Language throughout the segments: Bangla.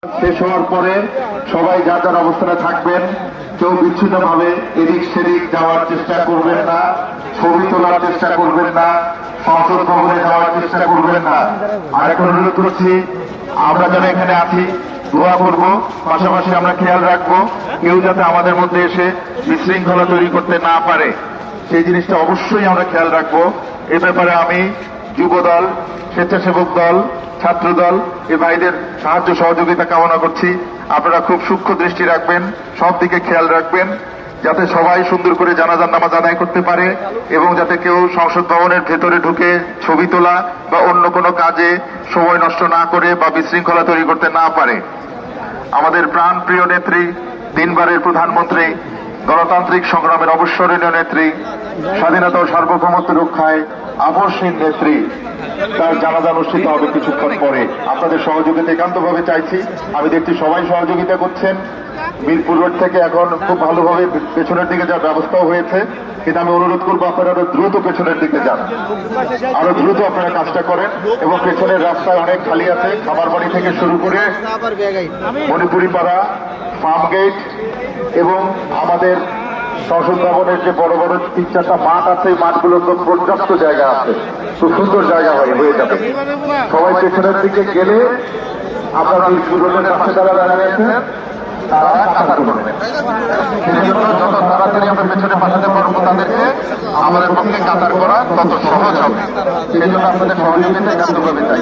শেষ হওয়ার পরে সবাই যার যার অবস্থানে থাকবেন, কেউ বিচ্ছিন্নভাবে এদিক সেদিক যাওয়ার চেষ্টা করবেন না, ছবি তোলার চেষ্টা করবেন না, সংসদ ভবনে যাওয়ার চেষ্টা করবেন না। আর এখন অনুরোধ করছি, আমরা যারা এখানে আছি দোয়া করব, পাশাপাশি আমরা খেয়াল রাখবো কেউ যাতে আমাদের মধ্যে এসে বিশৃঙ্খলা তৈরি করতে না পারে, সেই জিনিসটা অবশ্যই আমরা খেয়াল রাখবো। এ ব্যাপারে আমি যুব দল, স্বেচ্ছাসেবক দল, ছাত্র দল এ ভাইদের সাহায্য সহযোগিতা কামনা করছি। আপনারা খুব সূক্ষ্ম দৃষ্টি রাখবেন, সব দিকে খেয়াল রাখবেন, যাতে সবাই সুন্দর করে জানাজার নামাজ আদায় করতে পারে এবং যাতে কেউ সংসদ ভবনের ভেতরে ঢুকে ছবি তোলা বা অন্য কোনো কাজে সময় নষ্ট না করে বা বিশৃঙ্খলা তৈরি করতে না পারে। আমাদের প্রাণ প্রিয় নেত্রী, তিনবারের প্রধানমন্ত্রী, গণতান্ত্রিক সংগ্রামের অবিস্মরণীয় নেত্রী, স্বাধীনতা ও সার্বভৌমত্ব রক্ষায় আপসহীন নেত্রী, তার জানাজা অনুষ্ঠিত হবে কিছুক্ষণ পরে। আপনাদের সহযোগিতা একান্তভাবে চাইছি। আমি দেখছি সবাই সহযোগিতা করছেন। মিরপুর রোড থেকে এখন খুব ভালোভাবে পেছনের দিকে যাওয়ার ব্যবস্থাও হয়েছে, কিন্তু আমি অনুরোধ করবো আপনারা আরো দ্রুত পেছনের দিকে যান, আরো দ্রুত আপনারা কাজটা করেন। এবং পেছনের রাস্তায় অনেক খালি আছে, খামার বাড়ি থেকে শুরু করে মণিপুরি পাড়া, ফার্ম গেট এবং আমাদের সংসদ ভবনের যে বড় বড় 3-4টা মাঠ আছে, এই মাঠগুলোর তো পর্যাপ্ত জায়গা আছে, খুব সুন্দর জায়গা হয়ে যাবে। সবাই পেছনের দিকে গেলে আপনারা রোডের পাশে যারা দাঁড়িয়ে আছেন তারা কাতার করবেন। যত তাড়াতাড়ি আমরা পেছনে পাঠাতে পারবো তাদেরকে, আমাদের পক্ষে কাতার করা তত সহজ হবে। সেই জন্য আপনাদের সহযোগিতা একান্তভাবে চাই।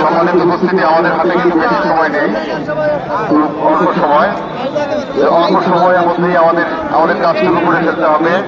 সম্মানিত উপস্থিতি, আমাদের হাতে কিন্তু বেশি সময় নেই, অল্প সময়ের মধ্যেই আমাদের কাজ শুরু করে ফেলতে হবে।